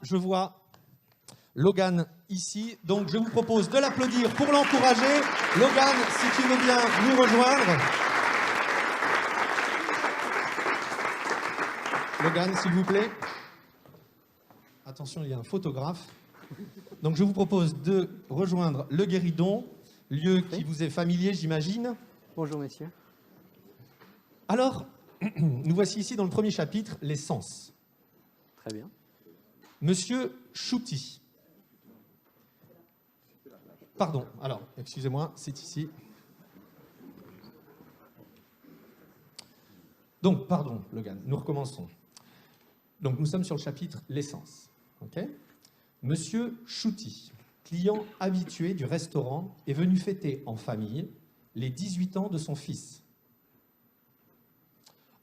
je vois Logan ici, donc je vous propose de l'applaudir pour l'encourager. Logan, si tu veux bien nous rejoindre. Logan, s'il vous plaît. Attention, il y a un photographe. Donc je vous propose de rejoindre le Guéridon, lieu qui vous est familier, j'imagine. Bonjour, messieurs. Alors, nous voici ici dans le premier chapitre, les sens. Très bien. Monsieur Chouty. Pardon, alors, excusez-moi, c'est ici. Donc, pardon, Logan, nous recommençons. Donc, nous sommes sur le chapitre l'essence. Okay. Monsieur Chouty, client habitué du restaurant, est venu fêter en famille les 18 ans de son fils.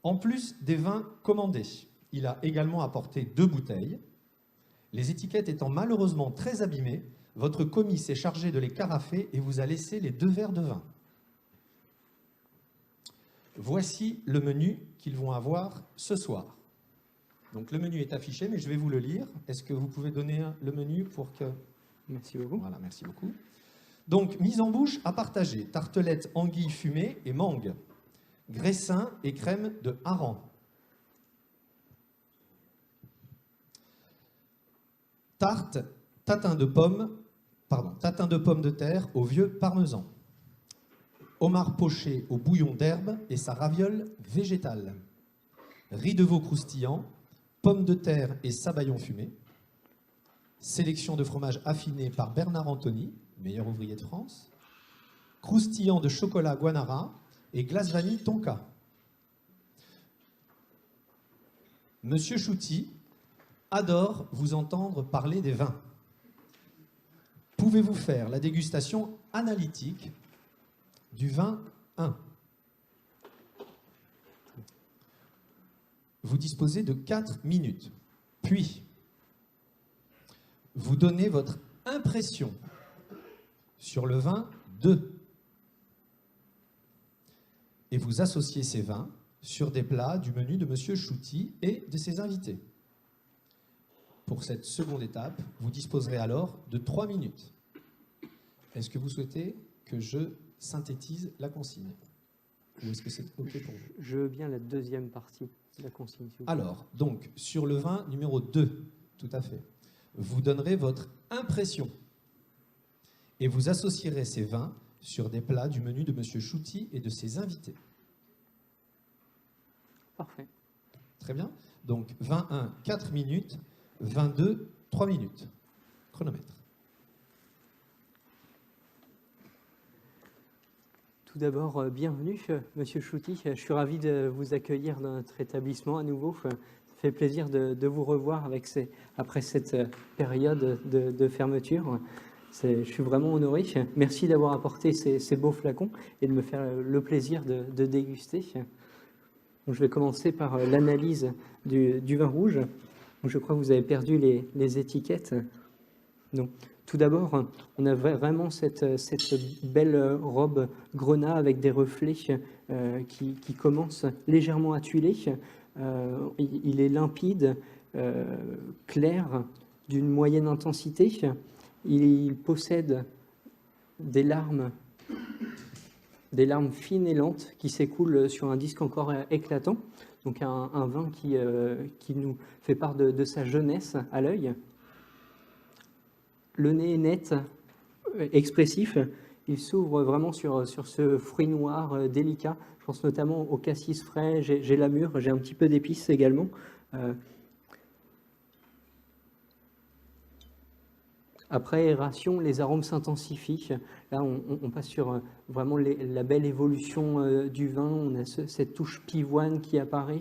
En plus des vins commandés, il a également apporté 2 bouteilles. Les étiquettes étant malheureusement très abîmées, votre commis s'est chargé de les carafer et vous a laissé les 2 verres de vin. Voici le menu qu'ils vont avoir ce soir. Donc le menu est affiché, mais je vais vous le lire. Est-ce que vous pouvez donner le menu pour que... Merci beaucoup. Voilà, merci beaucoup. Donc, mise en bouche à partager, tartelette anguille fumée et mangue, graissin et crème de hareng. Tarte, tatin de pommes de terre au vieux parmesan. Homard poché au bouillon d'herbe et sa raviole végétale. Riz de veau croustillant, pommes de terre et sabayon fumé. Sélection de fromage affiné par Bernard Anthony, meilleur ouvrier de France. Croustillant de chocolat Guanara et glace vanille Tonka. Monsieur Chouty adore vous entendre parler des vins. Pouvez-vous faire la dégustation analytique du vin 1? Vous disposez de 4 minutes. Puis, vous donnez votre impression sur le vin 2. Et vous associez ces vins sur des plats du menu de Monsieur Chouty et de ses invités. Pour cette seconde étape, vous disposerez alors de 3 minutes. Est-ce que vous souhaitez que je synthétise la consigne? Ou est-ce que c'est OK pour vous? Je veux bien la deuxième partie de la consigne. Alors, donc, sur le vin numéro 2, tout à fait, vous donnerez votre impression et vous associerez ces vins sur des plats du menu de Monsieur Chouty et de ses invités. Parfait. Très bien. Donc, 21, 4 minutes, 22, 3 minutes. Chronomètre. Tout d'abord, bienvenue, Monsieur Chouty. Je suis ravi de vous accueillir dans notre établissement à nouveau. Ça fait plaisir de vous revoir après cette période de fermeture. Je suis vraiment honoré. Merci d'avoir apporté ces beaux flacons et de me faire le plaisir de déguster. Donc, je vais commencer par l'analyse du vin rouge. Donc, je crois que vous avez perdu les étiquettes. Donc, tout d'abord, on a vraiment cette belle robe grenat avec des reflets qui commencent légèrement à tuiler. Il est limpide, clair, d'une moyenne intensité. Il possède des larmes fines et lentes qui s'écoulent sur un disque encore éclatant. Donc un vin qui nous fait part de sa jeunesse à l'œil. Le nez est net, expressif. Il s'ouvre vraiment sur ce fruit noir délicat. Je pense notamment au cassis frais, j'ai la mûre, j'ai un petit peu d'épices également. Après aération, les arômes s'intensifient. Là, on passe sur vraiment la belle évolution du vin. On a cette touche pivoine qui apparaît.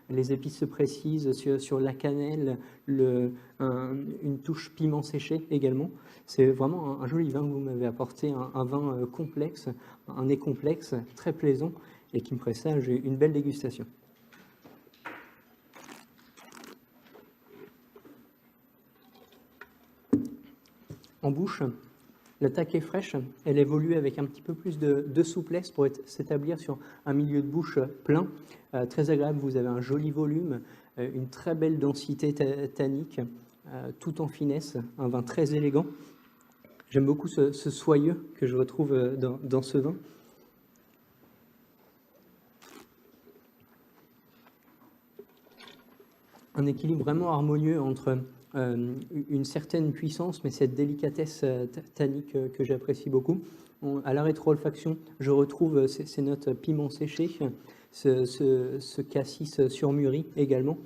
Les épices se précisent sur la cannelle, une touche piment séché également. C'est vraiment un joli vin que vous m'avez apporté, un vin complexe, un nez complexe, très plaisant et qui me présage une belle dégustation. En bouche, l'attaque est fraîche, elle évolue avec un petit peu plus de souplesse pour s'établir sur un milieu de bouche plein, très agréable. Vous avez un joli volume, une très belle densité tannique, tout en finesse, un vin très élégant. J'aime beaucoup ce soyeux que je retrouve dans ce vin. Un équilibre vraiment harmonieux entre une certaine puissance, mais cette délicatesse tannique que j'apprécie beaucoup. À la rétro-olfaction, je retrouve ces notes piment séché, ce cassis surmûri également.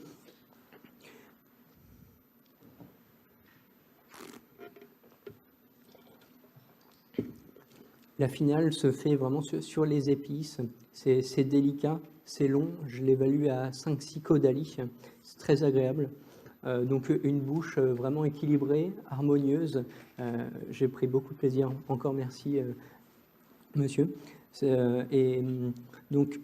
La finale se fait vraiment sur les épices. C'est délicat, c'est long. Je l'évalue à 5-6 caudali. C'est très agréable. Donc une bouche vraiment équilibrée, harmonieuse. J'ai pris beaucoup de plaisir. Encore merci, monsieur. Et donc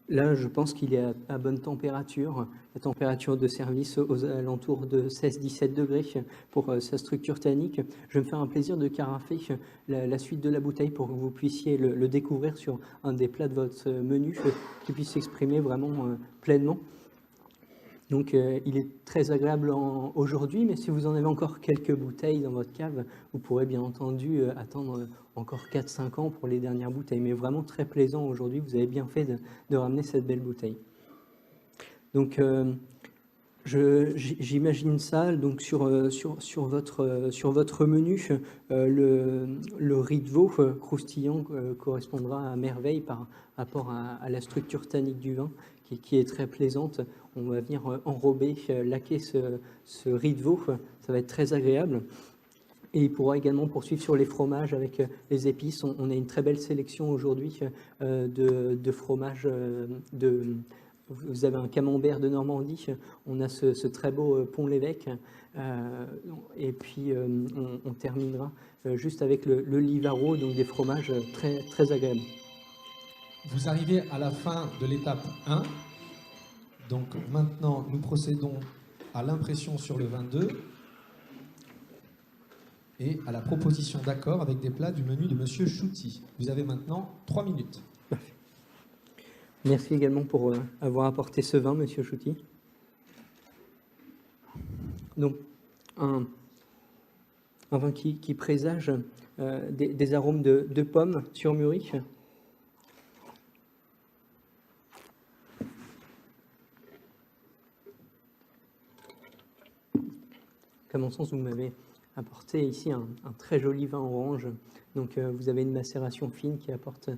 là, je pense qu'il est à bonne température. La température de service aux alentours de 16-17 degrés pour sa structure tannique. Je vais me faire un plaisir de carafer la suite de la bouteille pour que vous puissiez le découvrir sur un des plats de votre menu, qui puisse s'exprimer vraiment pleinement. Donc il est très agréable aujourd'hui, mais si vous en avez encore quelques bouteilles dans votre cave, vous pourrez bien entendu attendre encore 4-5 ans pour les dernières bouteilles. Mais vraiment très plaisant aujourd'hui, vous avez bien fait de ramener cette belle bouteille. Donc j'imagine ça donc sur votre menu, le riz de veau croustillant correspondra à merveille par rapport à la structure tannique du vin qui est très plaisante. On va venir enrober, laquer ce riz de veau, ça va être très agréable. Et il pourra également poursuivre sur les fromages avec les épices. On a une très belle sélection aujourd'hui de fromages. Vous avez un camembert de Normandie, on a ce très beau Pont-l'Évêque, et puis on terminera juste avec le Livaro, donc des fromages très, très agréables. Vous arrivez à la fin de l'étape 1. Donc maintenant, nous procédons à l'impression sur le 22 et à la proposition d'accord avec des plats du menu de Monsieur Chouty. Vous avez maintenant 3 minutes. Merci également pour avoir apporté ce vin, Monsieur Chouty. Donc, un vin qui présage des arômes de pommes surmûries. À mon sens, vous m'avez apporté ici un très joli vin orange. Donc, vous avez une macération fine qui apporte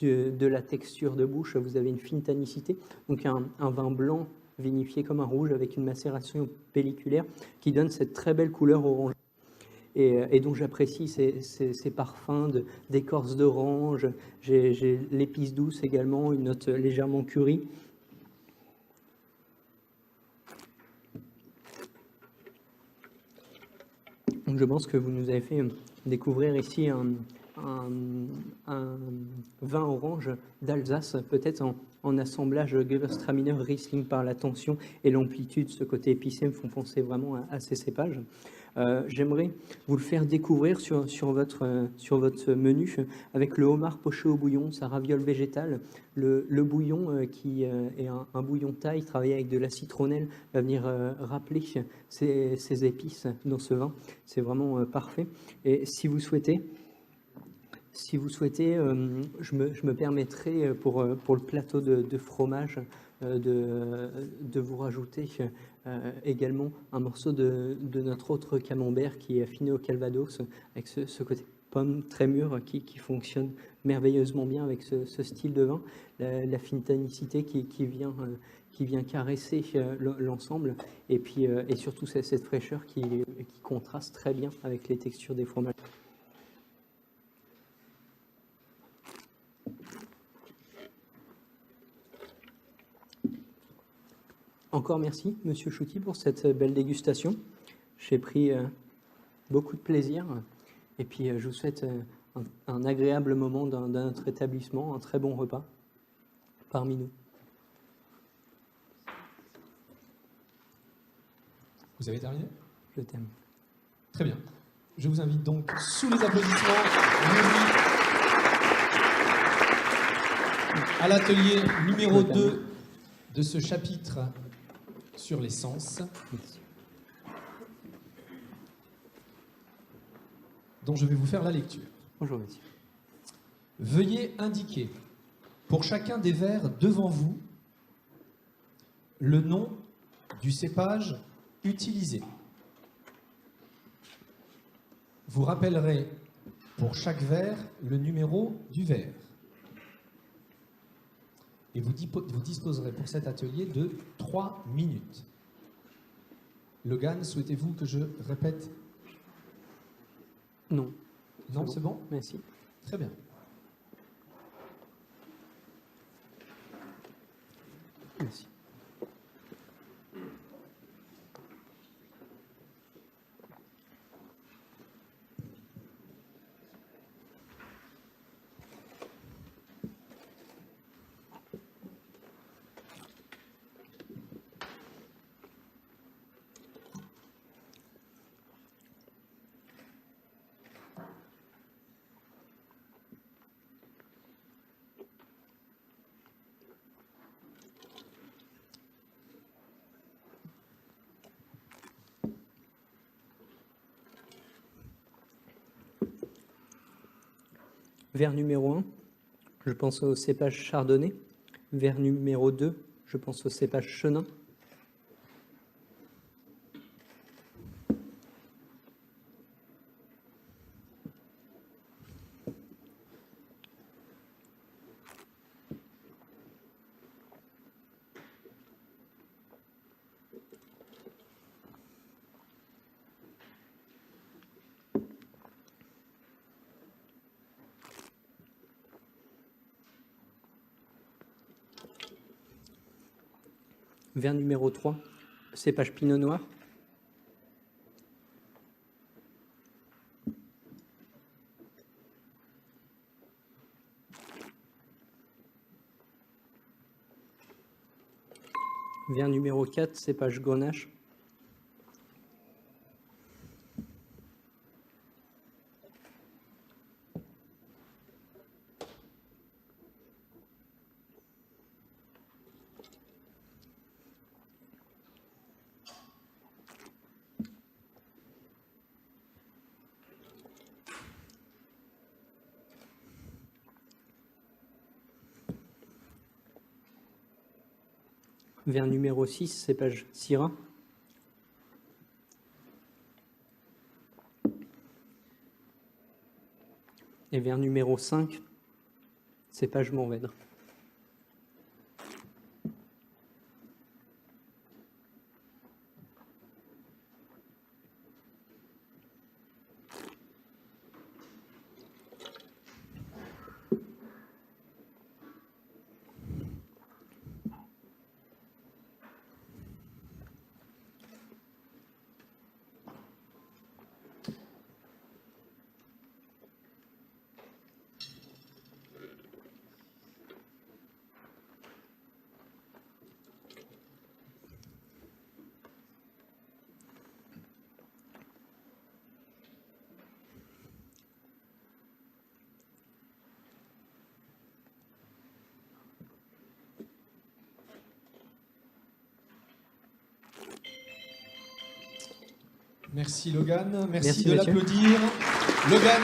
de la texture de bouche. Vous avez une fine tannicité. Donc, un vin blanc vinifié comme un rouge avec une macération pelliculaire qui donne cette très belle couleur orange. Et donc, j'apprécie ces parfums d'écorce d'orange. J'ai l'épice douce également, une note légèrement curry. Donc je pense que vous nous avez fait découvrir ici un vin orange d'Alsace, peut-être en assemblage Gewürztraminer Riesling par la tension et l'amplitude, ce côté épicé me font penser vraiment à ces cépages. J'aimerais vous le faire découvrir sur votre menu avec le homard poché au bouillon, sa raviole végétale. Le bouillon qui est un bouillon thaï travaillé avec de la citronnelle va venir rappeler ces épices dans ce vin. C'est vraiment parfait. Et si vous souhaitez, je me permettrai pour le plateau de fromage de vous rajouter également un morceau de notre autre camembert qui est affiné au calvados avec ce côté pomme très mûr qui fonctionne merveilleusement bien avec ce style de vin, la fine tannicité qui vient caresser l'ensemble et puis et surtout cette fraîcheur qui contraste très bien avec les textures des fromages. Encore merci, Monsieur Chouty, pour cette belle dégustation. J'ai pris beaucoup de plaisir. Et puis, je vous souhaite un agréable moment dans notre établissement, un très bon repas parmi nous. Vous avez terminé ? Je t'aime. Très bien. Je vous invite donc, sous les applaudissements, à l'atelier numéro 2 de ce chapitre sur les sens. dont je vais vous faire la lecture. Bonjour, monsieur. Veuillez indiquer, pour chacun des verres devant vous, le nom du cépage utilisé. Vous rappellerez pour chaque verre le numéro du verre. Et vous disposerez pour cet atelier de 3 minutes. Logan, souhaitez-vous que je répète? Non. Non, c'est bon? Merci. Très bien. Merci. Verre numéro 1, je pense au cépage chardonnay. Verre numéro 2, je pense au cépage chenin. Verre numéro 3, cépage pinot noir. Verre numéro 4, cépage grenache. Verre numéro 6, cépage syrah. Et verre numéro 5, cépage mourvèdre. Merci Logan, merci Merci, de monsieur. l'applaudir. Logan,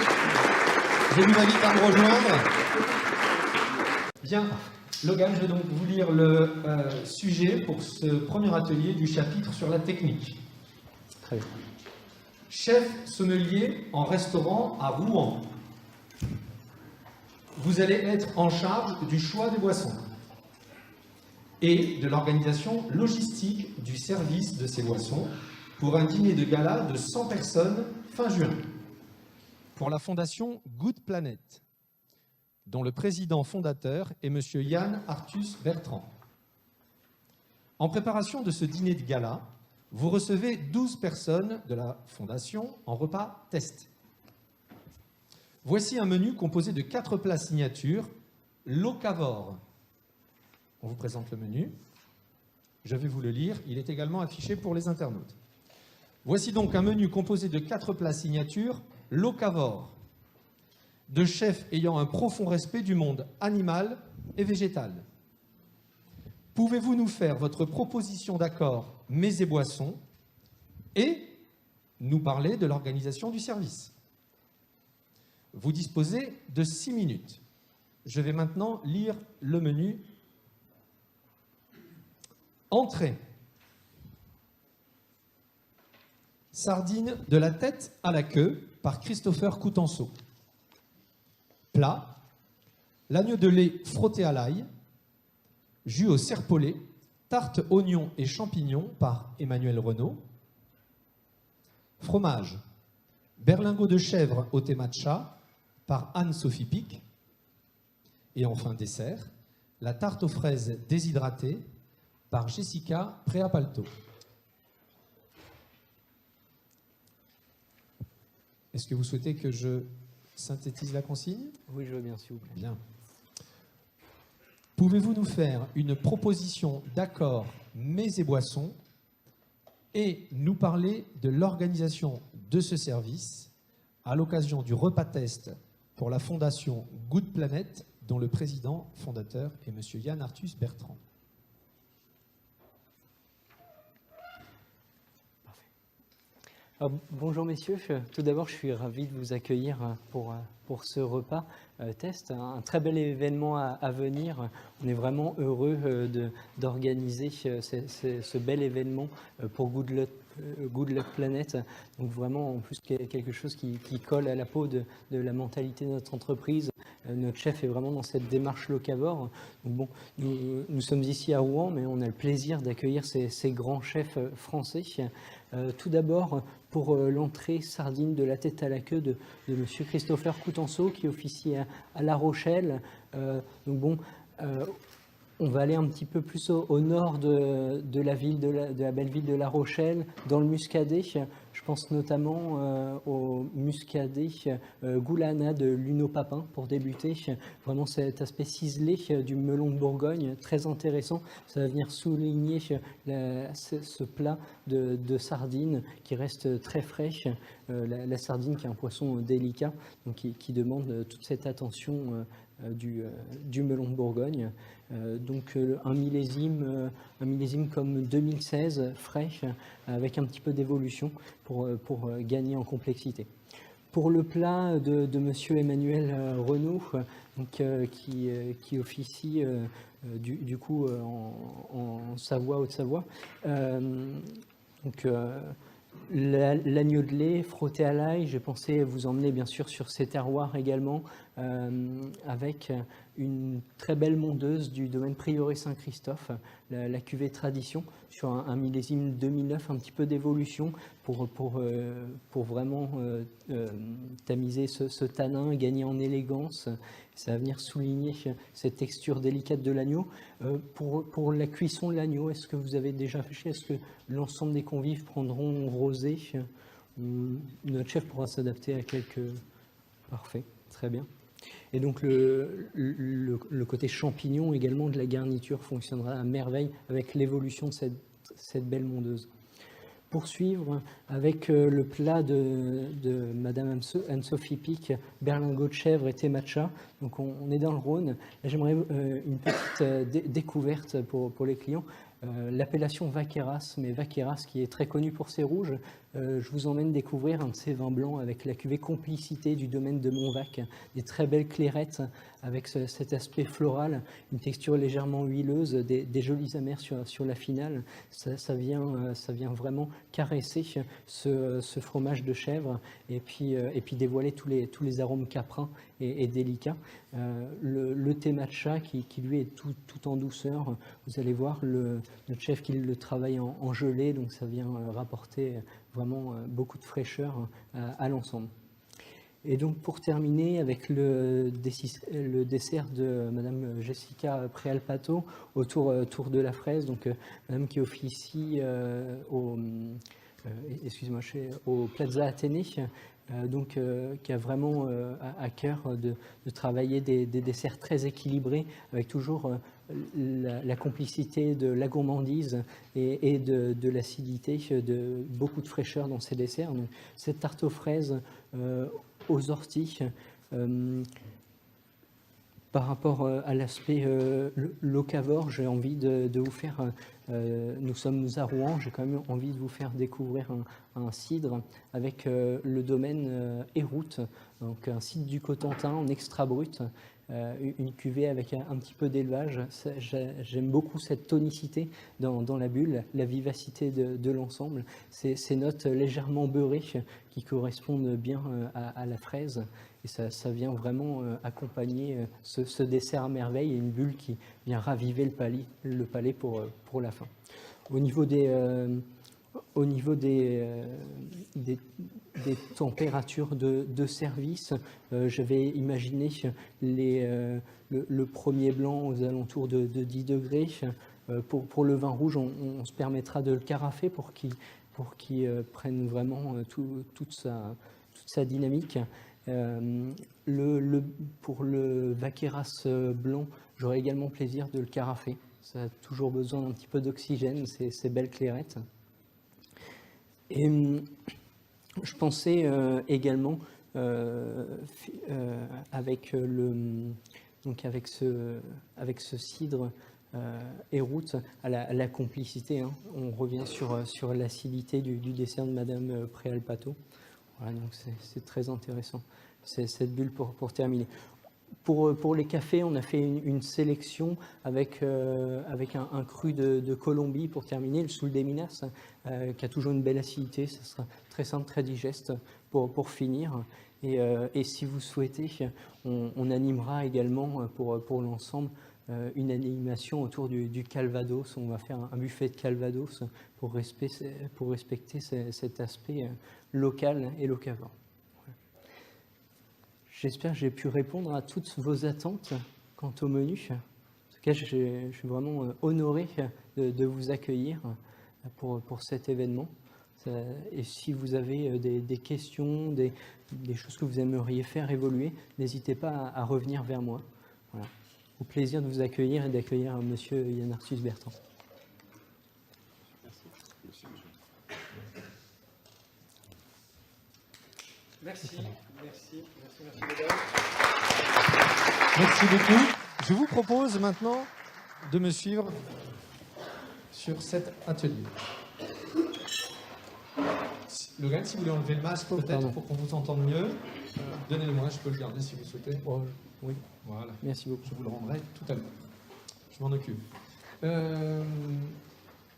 je vous invite à me rejoindre. Bien, Logan, je vais donc vous lire le sujet pour ce premier atelier du chapitre sur la technique. Très bien. Chef sommelier en restaurant à Rouen. Vous allez être en charge du choix des boissons et de l'organisation logistique du service de ces boissons pour un dîner de gala de 100 personnes fin juin. Pour la fondation Good Planet, dont le président fondateur est M. Yann Arthus Bertrand. En préparation de ce dîner de gala, vous recevez 12 personnes de la fondation en repas test. Voici un menu composé de 4 plats signature, locavore. On vous présente le menu. Je vais vous le lire. Il est également affiché pour les internautes. Voici donc un menu composé de 4 plats signature, locavore, de chefs ayant un profond respect du monde animal et végétal. Pouvez-vous nous faire votre proposition d'accord mets et boissons et nous parler de l'organisation du service? Vous disposez de 6 minutes. Je vais maintenant lire le menu. Entrée. Sardines de la tête à la queue par Christopher Coutenceau. Plat. L'agneau de lait frotté à l'ail. Jus au serpolet. Tarte oignon et champignons par Emmanuel Renaud. Fromage. Berlingot de chèvre au thé matcha par Anne-Sophie Pic. Et enfin dessert, la tarte aux fraises déshydratée par Jessica Préapalto. Est-ce que vous souhaitez que je synthétise la consigne? Oui, je veux bien, s'il vous plaît. Bien. Pouvez-vous nous faire une proposition d'accord mets et boissons et nous parler de l'organisation de ce service à l'occasion du repas test pour la fondation Good Planet dont le président fondateur est M. Yann Arthus Bertrand. Alors, bonjour messieurs, tout d'abord je suis ravi de vous accueillir pour ce repas test, un très bel événement à venir. On est vraiment heureux d'organiser ce bel événement pour Good Luck Planet. Donc vraiment en plus quelque chose qui colle à la peau de la mentalité de notre entreprise. Notre chef est vraiment dans cette démarche locavore. Donc bon, nous sommes ici à Rouen, mais on a le plaisir d'accueillir ces grands chefs français. Tout d'abord, pour l'entrée sardine de la tête à la queue de M. Christopher Coutenceau, qui officie à La Rochelle. Donc bon, on va aller un petit peu plus au nord de la ville, de la belle ville de La Rochelle, dans le Muscadet. Je pense notamment au Muscadet Goulana de Luno Papin pour débuter. Vraiment cet aspect ciselé du melon de Bourgogne, très intéressant. Ça va venir souligner ce plat de sardines qui reste très fraîche. La sardine qui est un poisson délicat, donc qui demande toute cette attention du melon de Bourgogne. Donc un millésime comme 2016, frais, avec un petit peu d'évolution pour gagner en complexité. Pour le plat de Monsieur Emmanuel Renaud, donc, qui officie du coup en Savoie, Haute-Savoie, donc l'agneau de lait frotté à l'ail, j'ai pensé vous emmener bien sûr sur ces terroirs également, avec une très belle mondeuse du domaine Prieuré Saint-Christophe, la cuvée Tradition, sur un millésime 2009, un petit peu d'évolution pour vraiment tamiser ce tanin, gagner en élégance. Ça va venir souligner cette texture délicate de l'agneau. Pour la cuisson de l'agneau, est-ce que vous avez déjà fait? Est-ce que l'ensemble des convives prendront rosé? Notre chef pourra s'adapter à quelques... Parfait, très bien. Et donc le côté champignon également de la garniture fonctionnera à merveille avec l'évolution de cette belle mondeuse. Poursuivre avec le plat de Madame Anne-Sophie Pic, berlingot de chèvre et thé matcha. Donc on est dans le Rhône. Là, j'aimerais une petite découverte pour les clients. L'appellation Vaqueras, mais Vaqueras qui est très connu pour ses rouges. Je vous emmène découvrir un de ces vins blancs avec la cuvée Complicité du domaine de Montvac, des très belles clairettes avec cet aspect floral, une texture légèrement huileuse, des jolis amers sur la finale. Ça vient vraiment caresser ce fromage de chèvre et puis dévoiler tous les arômes caprins et délicats. Le thé matcha qui lui est tout en douceur. Vous allez voir notre chef qui le travaille en gelée, donc ça vient rapporter vraiment beaucoup de fraîcheur à l'ensemble. Et donc pour terminer avec le dessert de Madame Jessica Préalpato autour de la fraise, donc Madame qui officie au Plaza Athénée, donc qui a vraiment à cœur de travailler des desserts très équilibrés avec toujours la complicité de la gourmandise et de l'acidité, de beaucoup de fraîcheur dans ces desserts. Donc, cette tarte aux fraises aux orties, Par rapport à l'aspect locavore, j'ai envie de vous faire, nous sommes à Rouen, j'ai quand même envie de vous faire découvrir un cidre avec le domaine Héroute, donc un cidre du Cotentin en extra brut, une cuvée avec un petit peu d'élevage. J'aime beaucoup cette tonicité dans la bulle, la vivacité de l'ensemble, ces notes légèrement beurrées qui correspondent bien à la fraise. Et ça vient vraiment accompagner ce dessert à merveille et une bulle qui vient raviver le palais pour la fin. Au niveau des températures de service, j'avais imaginé le premier blanc aux alentours de 10 degrés. Pour le vin rouge, on se permettra de le carafer pour qu'il prenne vraiment toute sa dynamique. Pour le Vaqueras blanc, j'aurai également plaisir de le carafer. Ça a toujours besoin d'un petit peu d'oxygène, ces belles clairettes. Et je pensais également avec ce cidre Héroute à la complicité. Hein. On revient sur l'acidité du dessert de Madame Préalpato. Voilà, donc c'est très intéressant, cette bulle pour terminer. Pour les cafés, on a fait une sélection avec un cru de Colombie pour terminer, le Sul de Minas, qui a toujours une belle acidité. Ça sera très simple, très digeste pour finir. Et si vous souhaitez, on animera également pour l'ensemble une animation autour du Calvados. On va faire un buffet de Calvados pour respecter cet aspect local et locavore. J'espère que j'ai pu répondre à toutes vos attentes quant au menu. En tout cas, je suis vraiment honoré de vous accueillir pour cet événement. Et si vous avez des questions, des choses que vous aimeriez faire évoluer, n'hésitez pas à revenir vers moi. Voilà. Au plaisir de vous accueillir et d'accueillir Monsieur Yann Arthus Bertrand. Merci. Merci beaucoup. Je vous propose maintenant de me suivre sur cet atelier. Logan, si vous voulez enlever le masque peut-être pour qu'on vous entende mieux, donnez-le-moi, je peux le garder si vous souhaitez. Oh, oui. Voilà. Merci beaucoup. Je vous le rendrai tout à l'heure. Je m'en occupe.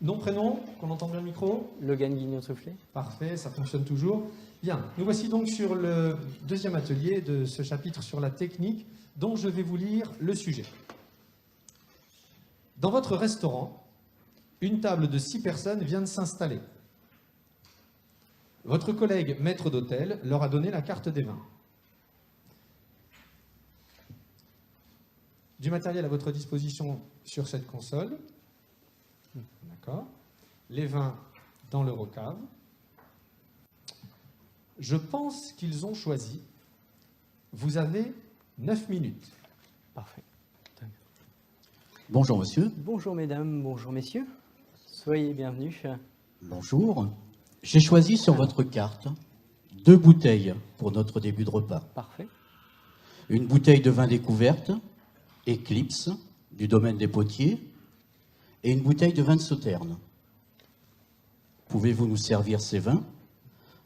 Nom, prénom, qu'on entende bien le micro? Logan Guignon-Soufflé. Parfait, ça fonctionne toujours. Bien, nous voici donc sur le deuxième atelier de ce chapitre sur la technique, dont je vais vous lire le sujet. Dans votre restaurant, une table de 6 personnes vient de s'installer. Votre collègue maître d'hôtel leur a donné la carte des vins. Du matériel à votre disposition sur cette console. D'accord. Les vins dans l'Eurocave. Je pense qu'ils ont choisi. Vous avez 9 minutes. Parfait. Bonjour monsieur. Bonjour mesdames, bonjour messieurs. Soyez bienvenus. Bonjour. J'ai choisi sur votre carte 2 bouteilles pour notre début de repas. Parfait. Une bouteille de vin découverte, Eclipse, du domaine des Potiers, et une bouteille de vin de Sauterne. Pouvez-vous nous servir ces vins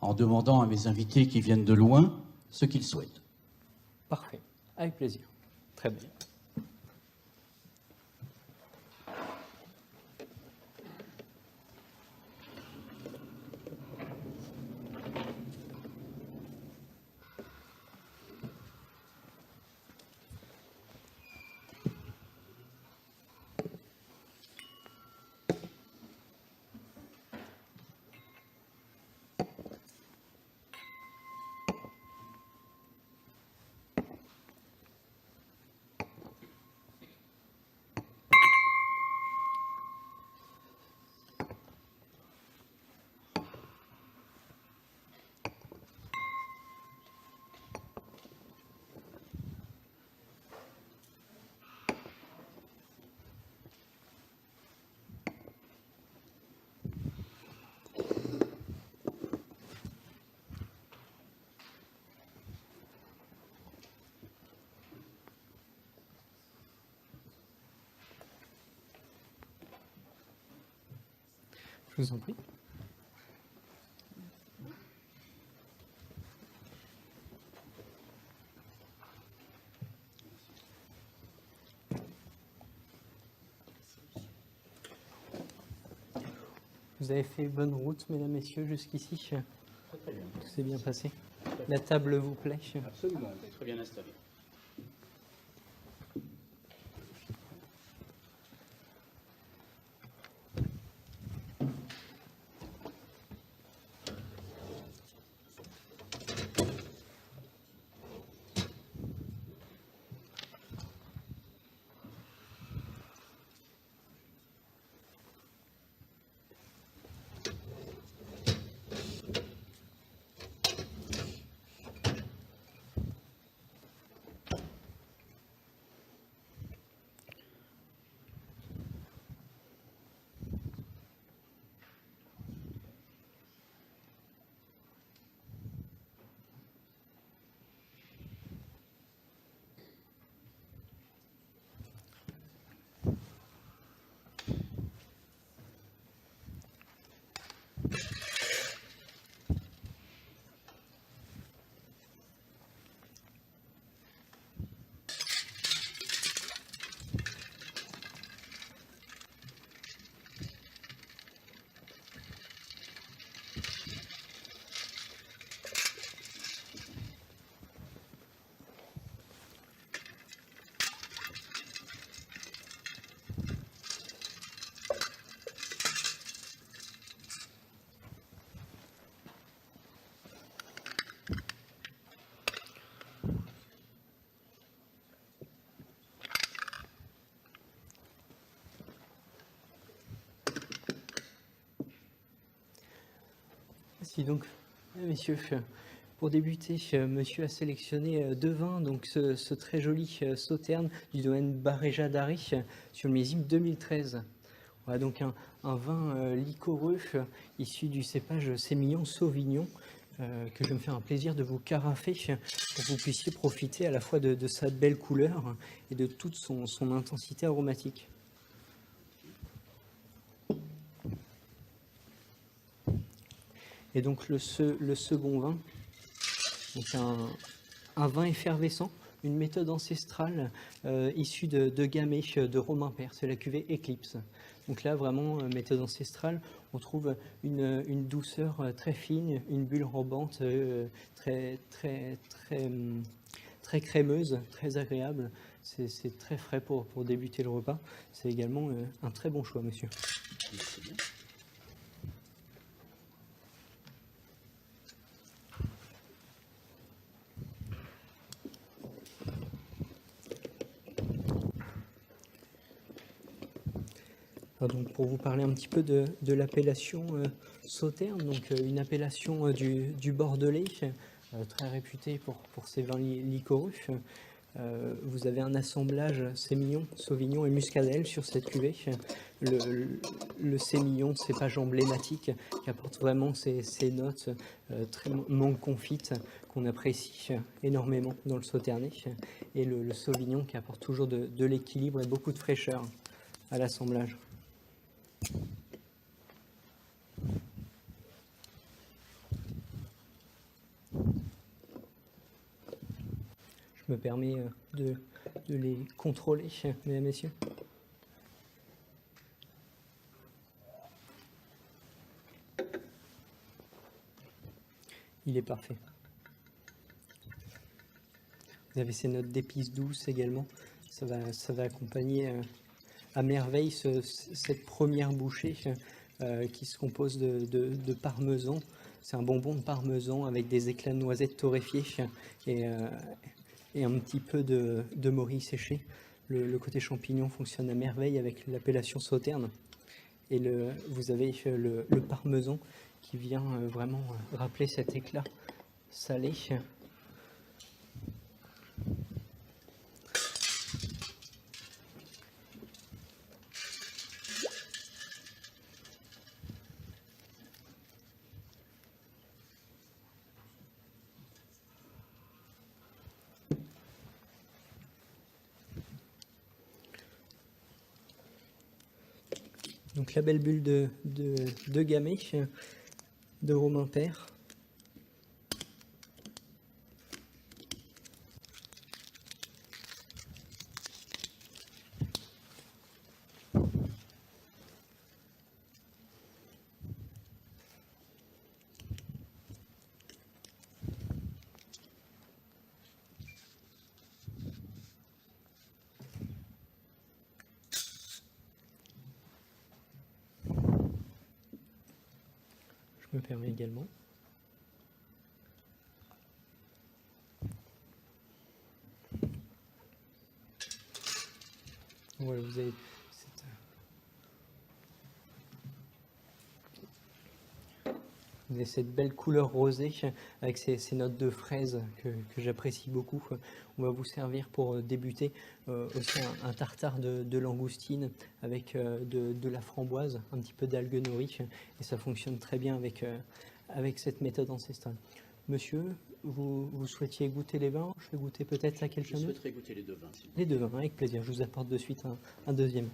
en demandant à mes invités qui viennent de loin ce qu'ils souhaitent? Parfait. Avec plaisir. Très bien. Je vous en prie. Vous avez fait bonne route, mesdames, messieurs, jusqu'ici. Très bien. Tout s'est bien passé. La table vous plaît? Absolument, très bien installé. Merci donc, messieurs. Pour débuter, monsieur a sélectionné deux vins, donc ce très joli Sauterne du domaine Baréja d'Arré sur le millésime 2013. Voilà donc un vin liquoreux issu du cépage Sémillon Sauvignon que je vais me faire un plaisir de vous carafer pour que vous puissiez profiter à la fois de sa belle couleur et de toute son intensité aromatique. Et donc le second vin, donc un vin effervescent, une méthode ancestrale issue de Gamay de Romain Père, c'est la cuvée Eclipse. Donc là vraiment méthode ancestrale, on trouve une douceur très fine, une bulle robante très crémeuse, très agréable. C'est très frais pour débuter le repas. C'est également un très bon choix, monsieur. Merci bien. Alors donc pour vous parler un petit peu de l'appellation Sauterne, donc une appellation du Bordelais, très réputée pour ses vins liquoreux. Vous avez un assemblage sémillon, sauvignon et muscadelle sur cette cuvée. Le sémillon, cépage emblématique qui apporte vraiment ces notes très mangue confite qu'on apprécie énormément dans le Sauternais. Et le sauvignon qui apporte toujours de l'équilibre et beaucoup de fraîcheur à l'assemblage. Je me permets de les contrôler, mesdames, messieurs. Il est parfait. Vous avez ces notes d'épices douces également. Ça va accompagner à merveille cette première bouchée qui se compose de parmesan. C'est un bonbon de parmesan avec des éclats de noisettes torréfiées et un petit peu de morille séchée. Le côté champignon fonctionne à merveille avec l'appellation Sauterne. Et vous avez le parmesan qui vient vraiment rappeler cet éclat salé. Donc la belle bulle de Gamay, de Romain Père. Je me permets également. Voilà, vous avez cette belle couleur rosée avec ces notes de fraise que j'apprécie beaucoup. On va vous servir pour débuter aussi un tartare de langoustine avec de la framboise, un petit peu d'algues nourries, et ça fonctionne très bien avec cette méthode ancestrale. Monsieur, vous souhaitiez goûter les vins? Je vais goûter peut-être à quelqu'un d'autre. Je souhaiterais goûter les deux vins. Les deux vins, avec plaisir. Je vous apporte de suite un deuxième.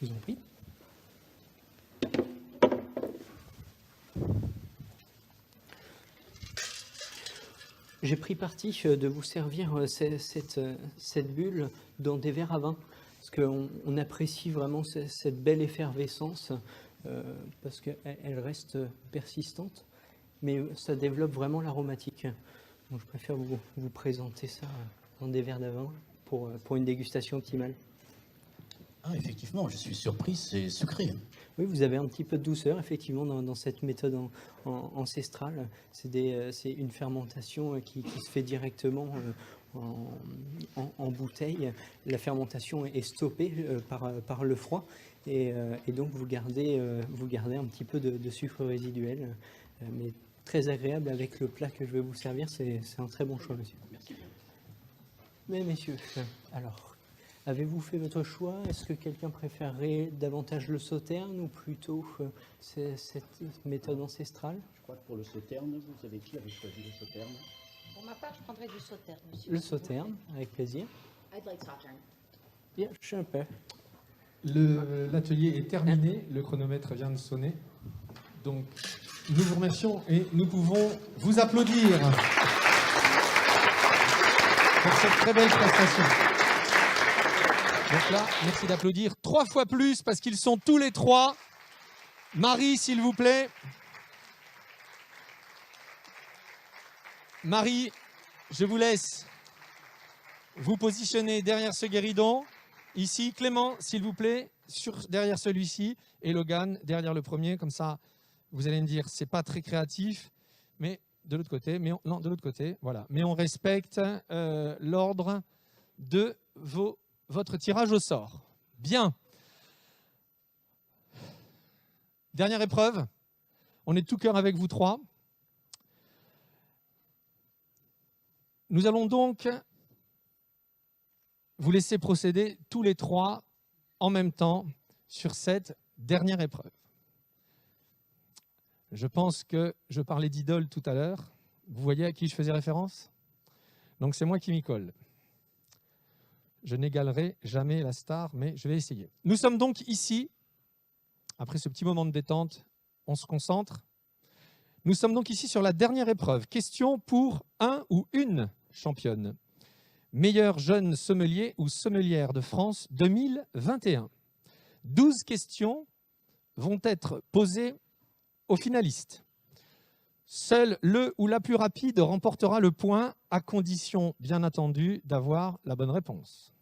Je vous en prie. J'ai pris parti de vous servir cette bulle dans des verres à vin, parce qu'on apprécie vraiment cette belle effervescence, parce qu'elle reste persistante, mais ça développe vraiment l'aromatique. Donc je préfère vous présenter ça dans des verres à vin pour une dégustation optimale. Ah, effectivement, je suis surpris, c'est sucré. Oui, vous avez un petit peu de douceur, effectivement, dans cette méthode ancestrale. C'est une fermentation qui se fait directement en bouteille. La fermentation est stoppée par le froid, et donc vous gardez un petit peu de sucre résiduel, mais très agréable avec le plat que je vais vous servir. C'est un très bon choix, monsieur. Merci bien. Mais messieurs, alors... Avez-vous fait votre choix? Est-ce que quelqu'un préférerait davantage le sauterne ou plutôt cette méthode ancestrale? Je crois que pour le sauterne, vous savez qui avait choisi le sauterne? Pour ma part, je prendrais du sauterne, monsieur. Le sauterne, avec plaisir. I'd like sauterne. Bien, je suis un peu. L'atelier est terminé, le chronomètre vient de sonner. Donc, nous vous remercions et nous pouvons vous applaudir pour cette très belle prestation. Donc là, merci d'applaudir 3 fois plus parce qu'ils sont tous les 3. Marie, s'il vous plaît. Marie, je vous laisse vous positionner derrière ce guéridon. Ici, Clément, s'il vous plaît, derrière celui-ci. Et Logan, derrière le premier. Comme ça, vous allez me dire, c'est pas très créatif. Mais de l'autre côté, non, de l'autre côté, voilà. Mais on respecte l'ordre de votre tirage au sort. Bien. Dernière épreuve. On est tout cœur avec vous 3. Nous allons donc vous laisser procéder tous les 3 en même temps sur cette dernière épreuve. Je pense que je parlais d'idole tout à l'heure. Vous voyez à qui je faisais référence? Donc c'est moi qui m'y colle. Je n'égalerai jamais la star, mais je vais essayer. Nous sommes donc ici, après ce petit moment de détente, on se concentre. Nous sommes donc ici sur la dernière épreuve. Question pour un ou une championne. Meilleur jeune sommelier ou sommelière de France 2021. 12 questions vont être posées aux finalistes. Seul le ou la plus rapide remportera le point, à condition, bien entendu, d'avoir la bonne réponse.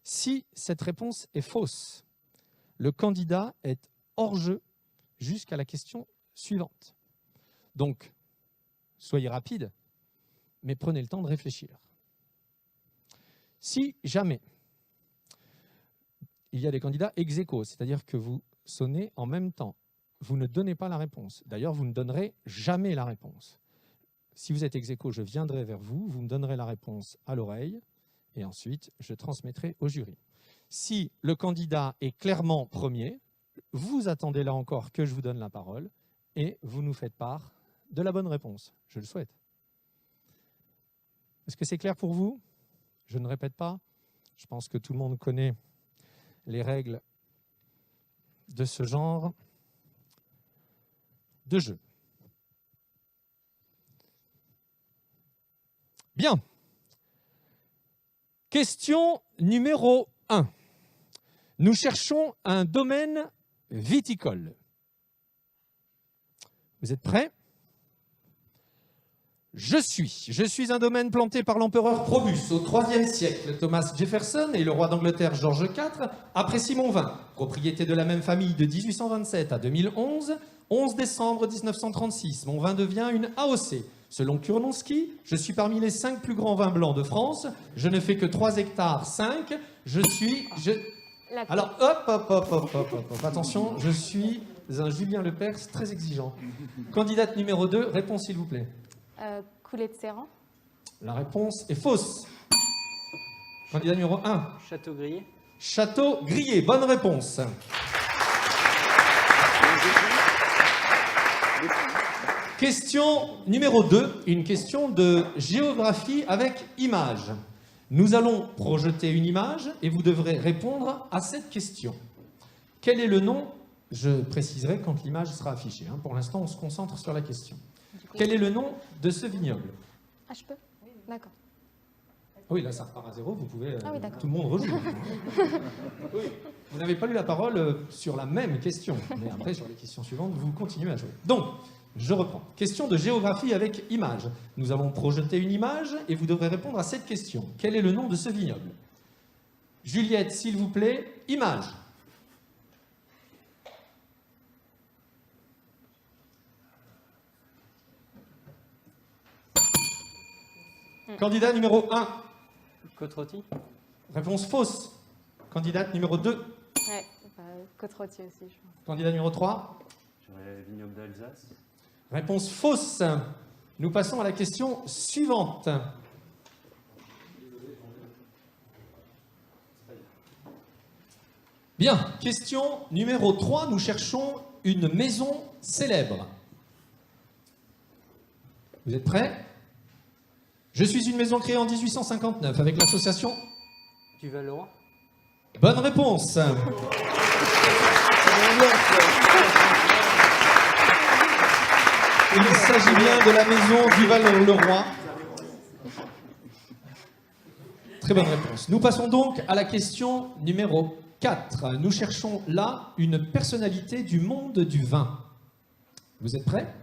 Si cette réponse est fausse, le candidat est hors jeu jusqu'à la question suivante. Donc, soyez rapide, mais prenez le temps de réfléchir. Si jamais il y a des candidats ex aequo, c'est-à-dire que vous sonnez en même temps, vous ne donnez pas la réponse. D'ailleurs, vous ne donnerez jamais la réponse. Si vous êtes ex aequo, je viendrai vers vous, vous me donnerez la réponse à l'oreille, et ensuite, je transmettrai au jury. Si le candidat est clairement premier, vous attendez là encore que je vous donne la parole, et vous nous faites part de la bonne réponse. Je le souhaite. Est-ce que c'est clair pour vous? Je ne répète pas. Je pense que tout le monde connaît les règles de ce genre de jeu. Bien. Question numéro 1. Nous cherchons un domaine viticole. Vous êtes prêts? Je suis un domaine planté par l'empereur Probus au IIIe siècle. Thomas Jefferson et le roi d'Angleterre George IV apprécient mon vin. Propriété de la même famille de 1827 à 2011. 11 décembre 1936, mon vin devient une AOC. Selon Kurnonski, je suis parmi les 5 plus grands vins blancs de France. Je ne fais que 3 hectares 5. Alors, hop. Attention, je suis un Julien Lepers très exigeant. Candidate numéro 2, réponse s'il vous plaît. Coulée de Séran. La réponse est fausse. Candidat numéro 1. Château Grillé. Château Grillé, bonne réponse. Question numéro 2, une question de géographie avec image. Nous allons projeter une image et vous devrez répondre à cette question. Quel est le nom? Je préciserai quand l'image sera affichée. Pour l'instant, on se concentre sur la question. Quel est le nom de ce vignoble? Ah, je peux? D'accord. Oui, là, ça repart à zéro. Vous pouvez... Ah oui, d'accord. tout le monde rejoue. Oui. Vous n'avez pas eu la parole sur la même question. Mais après, sur les questions suivantes, vous continuez à jouer. Donc, je reprends. Question de géographie avec image. Nous allons projeter une image et vous devrez répondre à cette question. Quel est le nom de ce vignoble? Juliette, s'il vous plaît, image. Candidat numéro 1. Côte-Rôtie. Réponse fausse. Candidate numéro 2. Ouais, Côte-Rôtie aussi, je pense. Candidat numéro 3. J'aurais vignoble d'Alsace. Réponse fausse. Nous passons à la question suivante. Bien, question numéro 3. Nous cherchons une maison célèbre. Vous êtes prêts? Je suis une maison créée en 1859 avec l'association... Duval-le-Roi. Bonne réponse. Il s'agit bien de la maison Duval-le-Roi. Très bonne réponse. Nous passons donc à la question numéro 4. Nous cherchons là une personnalité du monde du vin. Vous êtes prêts?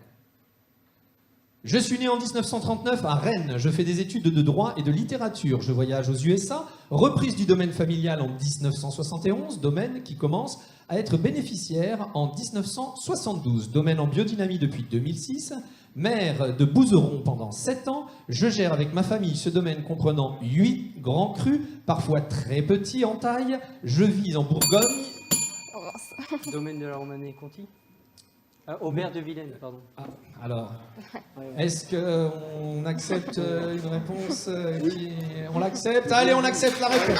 Je suis né en 1939 à Rennes. Je fais des études de droit et de littérature. Je voyage aux USA. Reprise du domaine familial en 1971, domaine qui commence à être bénéficiaire en 1972. Domaine en biodynamie depuis 2006. Maire de Bouzeron pendant 7 ans. Je gère avec ma famille ce domaine comprenant 8 grands crus, parfois très petits en taille. Je vis en Bourgogne. Domaine de la Romanée-Conti. Aubert de Vilaine, pardon. Ah, alors, Ouais. est-ce qu'on accepte une réponse On l'accepte? Allez, on accepte la réponse.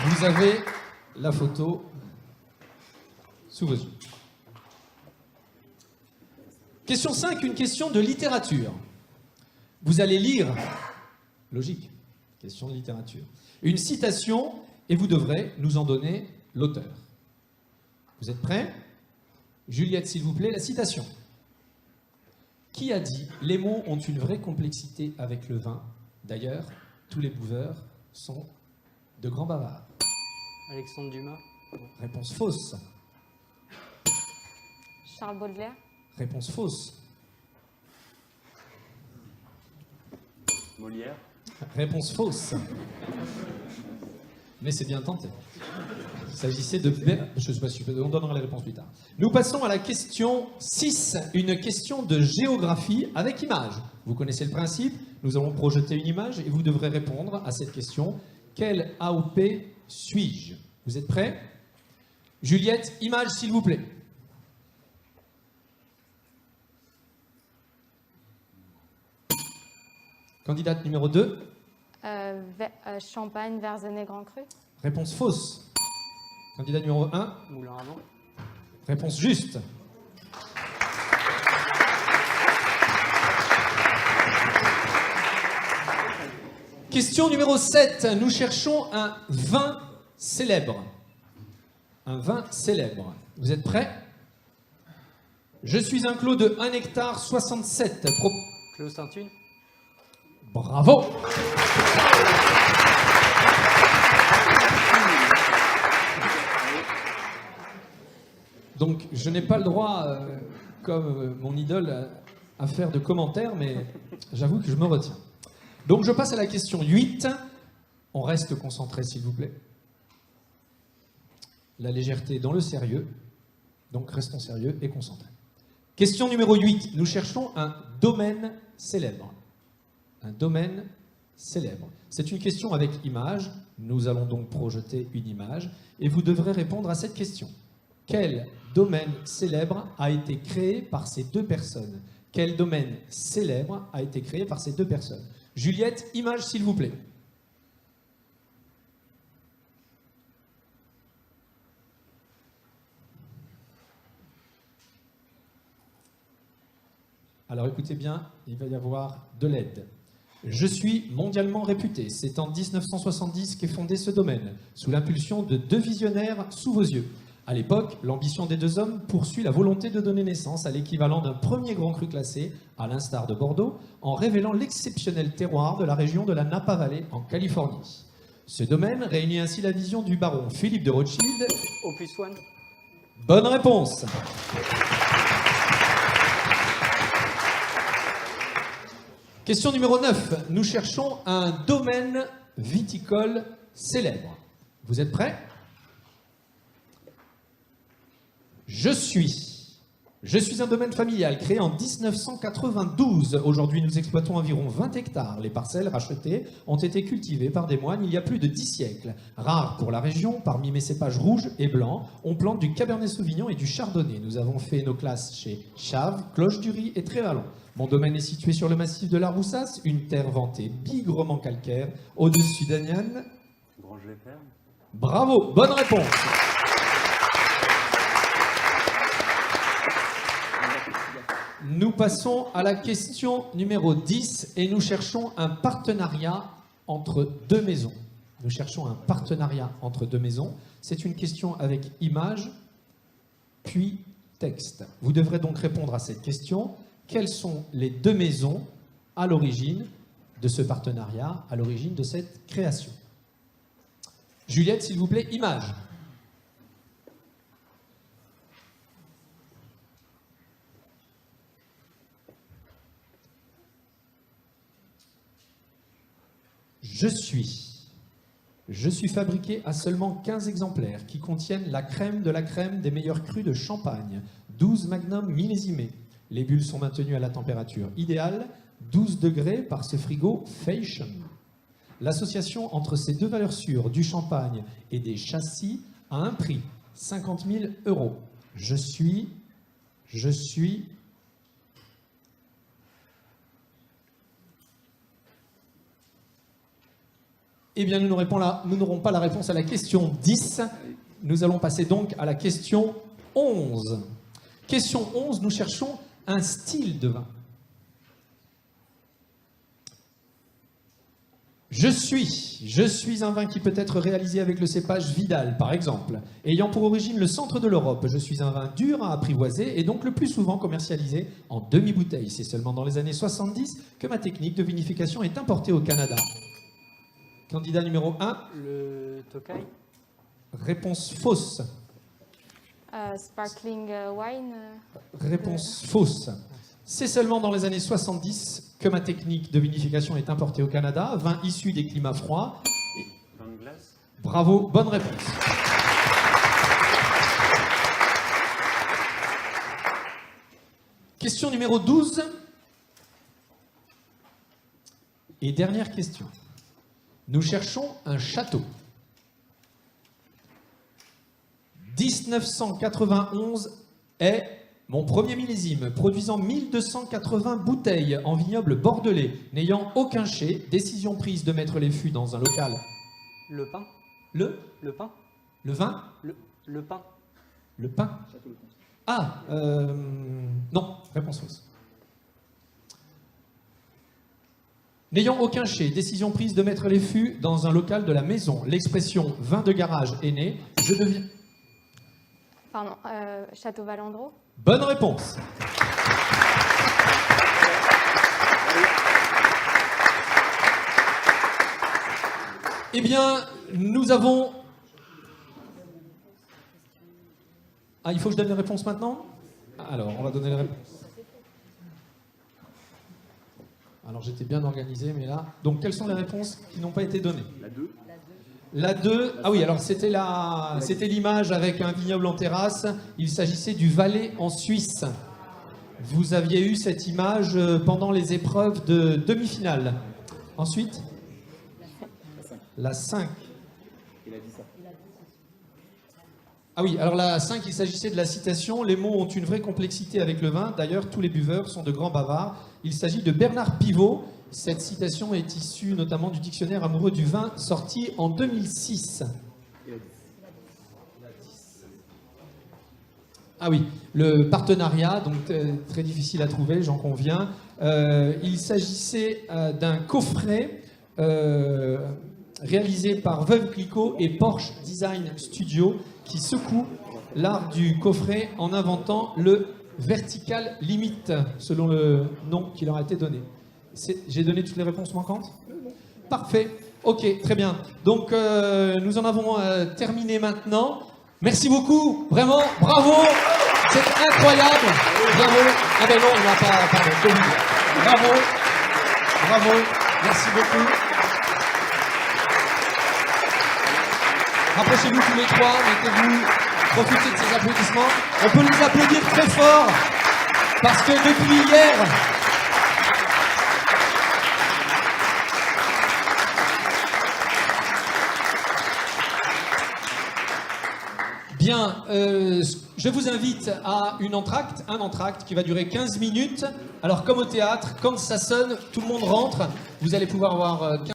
Vous avez la photo sous vos yeux. Question 5, une question de littérature. Vous allez lire, logique, question de littérature, une citation et vous devrez nous en donner l'auteur. Vous êtes prêts? Juliette, s'il vous plaît, la citation. Qui a dit « Les mots ont une vraie complexité avec le vin. D'ailleurs, tous les buveurs sont de grands bavards. » Alexandre Dumas. Réponse fausse. Charles Baudelaire. Réponse fausse. Molière. Réponse fausse. Mais c'est bien tenté. Il s'agissait de... Je ne sais pas si on donnera les réponses plus tard. Nous passons à la question 6, une question de géographie avec image. Vous connaissez le principe, nous allons projeter une image et vous devrez répondre à cette question. Quel AOP suis-je? Vous êtes prêts? Juliette, image s'il vous plaît. Candidate numéro 2. Champagne, Verzenay, Grand Cru. Réponse fausse. Candidat numéro 1. Moulin à vent. Réponse juste. Question numéro 7. Nous cherchons un vin célèbre. Un vin célèbre. Vous êtes prêts? Je suis un clos de 1 hectare 67. Clos Sainte-Une. Bravo! Donc, je n'ai pas le droit, comme mon idole, à faire de commentaires, mais j'avoue que je me retiens. Donc, je passe à la question 8. On reste concentré, s'il vous plaît. La légèreté dans le sérieux. Donc, restons sérieux et concentrés. Question numéro 8. Nous cherchons un domaine célèbre. Un domaine célèbre. C'est une question avec image. Nous allons donc projeter une image et vous devrez répondre à cette question. Quel domaine célèbre a été créé par ces deux personnes? Quel domaine célèbre a été créé par ces deux personnes? Juliette, image s'il vous plaît. Alors écoutez bien, il va y avoir de l'aide. Je suis mondialement réputé. C'est en 1970 qu'est fondé ce domaine, sous l'impulsion de deux visionnaires sous vos yeux. À l'époque, l'ambition des deux hommes poursuit la volonté de donner naissance à l'équivalent d'un premier grand cru classé, à l'instar de Bordeaux, en révélant l'exceptionnel terroir de la région de la Napa Valley en Californie. Ce domaine réunit ainsi la vision du baron Philippe de Rothschild. Opus One. Bonne réponse. Question numéro 9. Nous cherchons un domaine viticole célèbre. Vous êtes prêts? Je suis un domaine familial créé en 1992. Aujourd'hui, nous exploitons environ 20 hectares. Les parcelles rachetées ont été cultivées par des moines il y a plus de 10 siècles. Rare pour la région, parmi mes cépages rouges et blancs, on plante du Cabernet Sauvignon et du Chardonnay. Nous avons fait nos classes chez Chaves, Cloche-du-Riz et Trévalon. Mon domaine est situé sur le massif de la Roussasse, une terre vantée bigrement calcaire, au-dessus d'Agnan. Grange-les-Perles. Bravo, bonne réponse. Nous passons à la question numéro 10 et nous cherchons un partenariat entre deux maisons. Nous cherchons un partenariat entre deux maisons. C'est une question avec image, puis texte. Vous devrez donc répondre à cette question. Quelles sont les deux maisons à l'origine de ce partenariat, à l'origine de cette création? Juliette, s'il vous plaît, image. Je suis fabriqué à seulement 15 exemplaires qui contiennent la crème de la crème des meilleurs crus de Champagne, 12 magnum millésimés. Les bulles sont maintenues à la température idéale, 12 degrés par ce frigo Fashion. L'association entre ces deux valeurs sûres, du champagne et des châssis, a un prix, 50 000 €. Je suis... Eh bien, nous n'aurons pas la réponse à la question 10. Nous allons passer donc à la question 11. Question 11, nous cherchons un style de vin. Je suis un vin qui peut être réalisé avec le cépage Vidal, par exemple, ayant pour origine le centre de l'Europe. Je suis un vin dur à apprivoiser et donc le plus souvent commercialisé en demi-bouteille. C'est seulement dans les années 70 que ma technique de vinification est importée au Canada. Candidat numéro 1. Le Tokai. Réponse fausse. Sparkling wine. Réponse fausse. C'est seulement dans les années 70 que ma technique de vinification est importée au Canada. Vin issu des climats froids. Vin de glace. Bravo, bonne réponse. Question numéro 12. Et dernière question. Nous cherchons un château. 1991 est mon premier millésime, produisant 1280 bouteilles en vignoble bordelais, n'ayant aucun chai. Décision prise de mettre les fûts dans un local. Le pain. Le Le pain. vin. Le pain. Le pain. Ah, non, réponse fausse. N'ayant aucun chez, décision prise de mettre les fûts dans un local de la maison. L'expression vin de garage est née. Je deviens. Pardon, Château Valandreau. Bonne réponse. Eh bien, nous avons... Ah, il faut que je donne les réponses maintenant? Alors, on va donner les réponses. Alors, j'étais bien organisé, mais là... Donc, quelles sont les réponses qui n'ont pas été données? La 2. La 2, ah oui, alors c'était l'image avec un vignoble en terrasse. Il s'agissait du Valais en Suisse. Vous aviez eu cette image pendant les épreuves de demi-finale. Ensuite, la 5. Ah oui, alors la 5, il s'agissait de la citation. Les mots ont une vraie complexité avec le vin. D'ailleurs, tous les buveurs sont de grands bavards. Il s'agit de Bernard Pivot. Cette citation est issue notamment du dictionnaire amoureux du vin, sorti en 2006. Ah oui, le partenariat, donc très difficile à trouver, j'en conviens. Il s'agissait d'un coffret réalisé par Veuve Clicquot et Porsche Design Studio qui secoue l'art du coffret en inventant le Vertical Limit, selon le nom qui leur a été donné. J'ai donné toutes les réponses manquantes? Parfait. Ok, très bien. Donc, nous en avons terminé maintenant. Merci beaucoup. Vraiment, bravo. C'est incroyable. Bravo. Ah ben non, on n'a pas... Pardon, Covid. Bravo. Bravo. Merci beaucoup. Rapprochez-vous tous les trois. Mettez-vous. Profitez de ces applaudissements. On peut les applaudir très fort. Parce que depuis hier... Bien, je vous invite à un entracte qui va durer 15 minutes. Alors comme au théâtre, quand ça sonne, tout le monde rentre. Vous allez pouvoir avoir 15